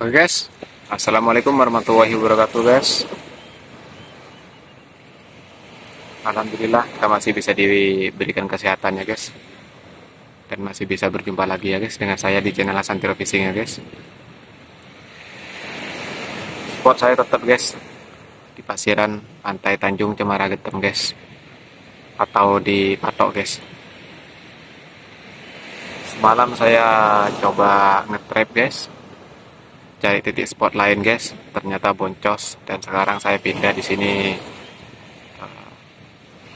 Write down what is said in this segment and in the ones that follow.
Oke guys, Assalamualaikum warahmatullahi wabarakatuh guys. Alhamdulillah kita masih bisa diberikan kesehatan ya guys. Dan masih bisa berjumpa lagi ya guys dengan saya di channel Santero Fishing ya guys. Spot saya tetap guys di Pasiran Pantai Tanjung Cemara Getem guys, atau di Patok guys. Semalam saya coba nge-trap guys, cari titik spot lain guys, ternyata boncos, dan sekarang saya pindah di sini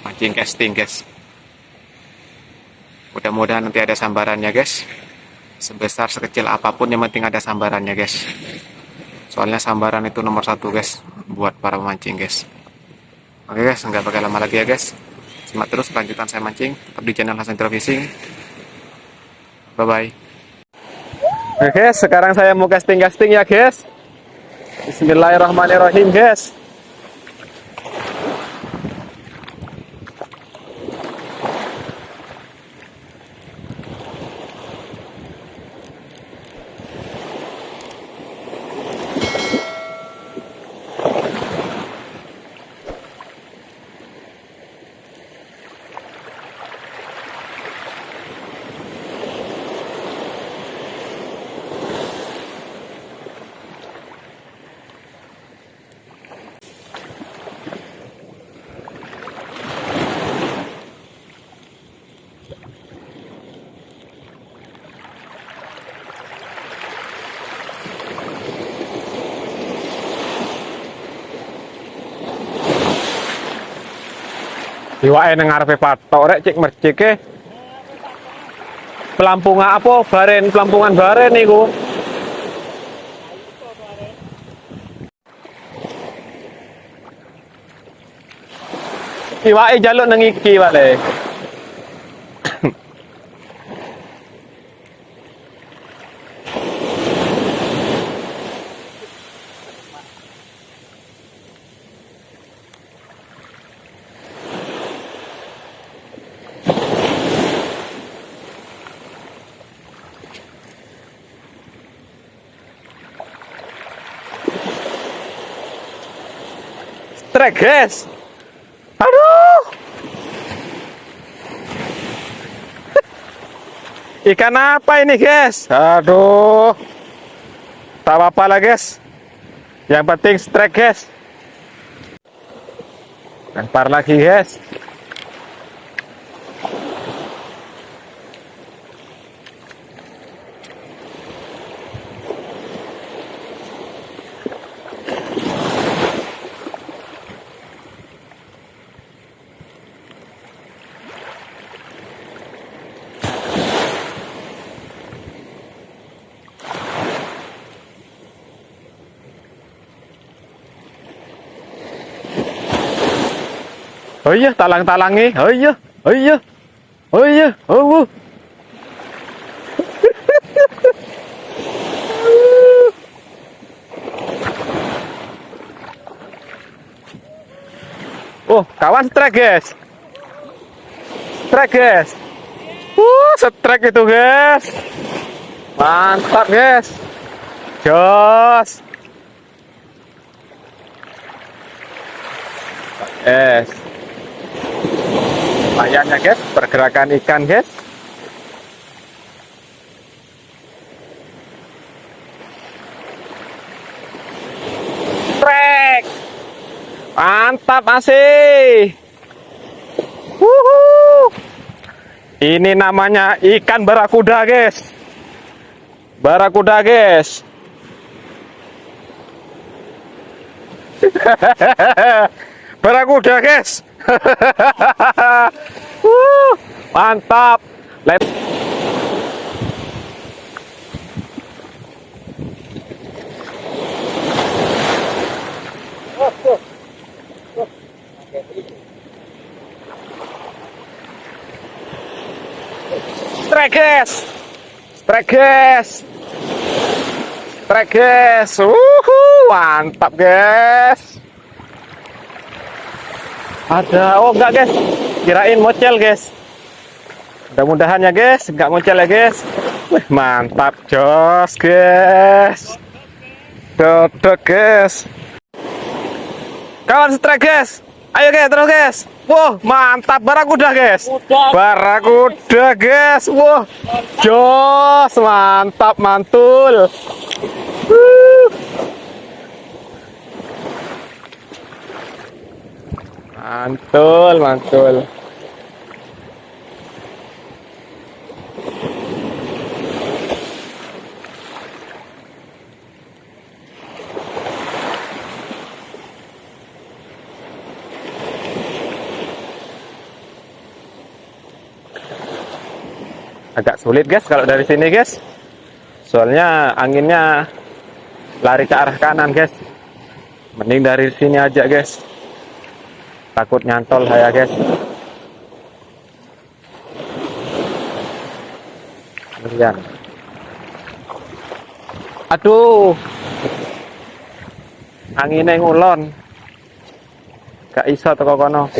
mancing casting guys. Mudah-mudahan nanti ada sambarannya guys, sebesar sekecil apapun yang penting ada sambarannya guys, soalnya sambaran itu nomor satu guys buat para pemancing guys. Oke guys, nggak pakai lama lagi ya guys, simak terus kelanjutan saya mancing tetap di channel Santero Fishing. Bye bye. Oke guys, sekarang saya mau casting ya guys. Bismillahirrahmanirrahim guys. Iwake nang ngarepe patok rek cek mercike. Pelampungan apa? Pelampungan baren niku. Iwake jaluk nang iki wale. Strike guys. Aduh. Ikan apa ini guys? Aduh. Tak apa-apa lah guys. Yang penting strike guys. Lempar lagi guys. Oh iya, talang-talangi. Oh iya. Oh iya. Oh iya. Oh. Oh, kawan strike guys. Strike guys. Strike itu guys. Mantap guys. Jos. Yes. Lumayan ya guys, pergerakan ikan guys. Trek. Mantap masih. Ini namanya ikan barakuda guys. Barakuda guys. Barakuda guys. Mantap. Strike guys. Strike guys. Strike guys. Mantap guys. Ada, oh enggak guys, kirain mocel guys. Mudah-mudahan ya guys, enggak mocel ya guys. Wih, mantap jos guys. Dodok guys. Kawan strike guys. Ayo guys, terus guys. Wah, mantap barakuda guys. Barakuda guys. Wah, jos, mantap, mantul. Mantul, mantul. Agak sulit guys kalau dari sini guys, soalnya anginnya lari ke arah kanan guys. Mending dari sini aja guys, takut nyantol saya guys. Lihat, aduh, anginnya ngulon, gak iso teko kono.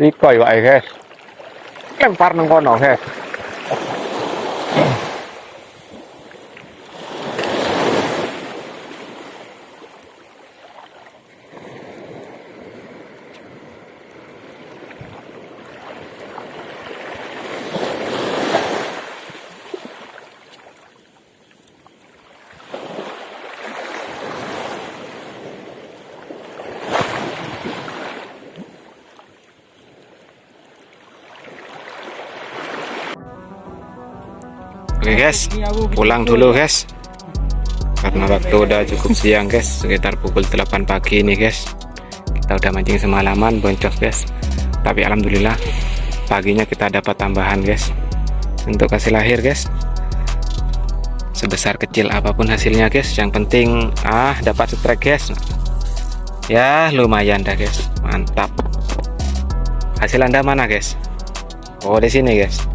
Dikoy wae guys, lempar nang kono guys. Oke guys, pulang dulu guys, karena waktu udah cukup siang guys, sekitar pukul 8 pagi ini guys. Kita udah mancing semalaman boncos guys, tapi alhamdulillah paginya kita dapat tambahan guys untuk hasil akhir guys. Sebesar kecil apapun hasilnya guys, yang penting dapat strike guys. Ya lumayan dah guys, mantap. Hasil Anda mana guys? Oh, di sini guys.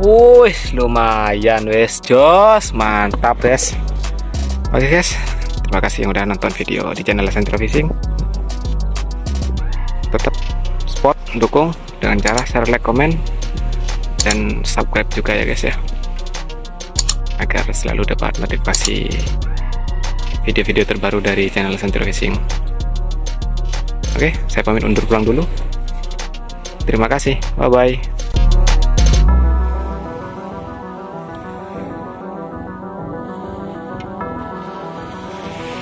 Wih, lumayan wes, jos, mantap guys. Oke guys, terima kasih yang udah nonton video di channel Central Fishing. Tetap support, dukung dengan cara share, like, komen, dan subscribe juga ya guys ya, agar selalu dapat notifikasi video-video terbaru dari channel Central Fishing. Oke, saya pamit undur pulang dulu. Terima kasih, bye bye.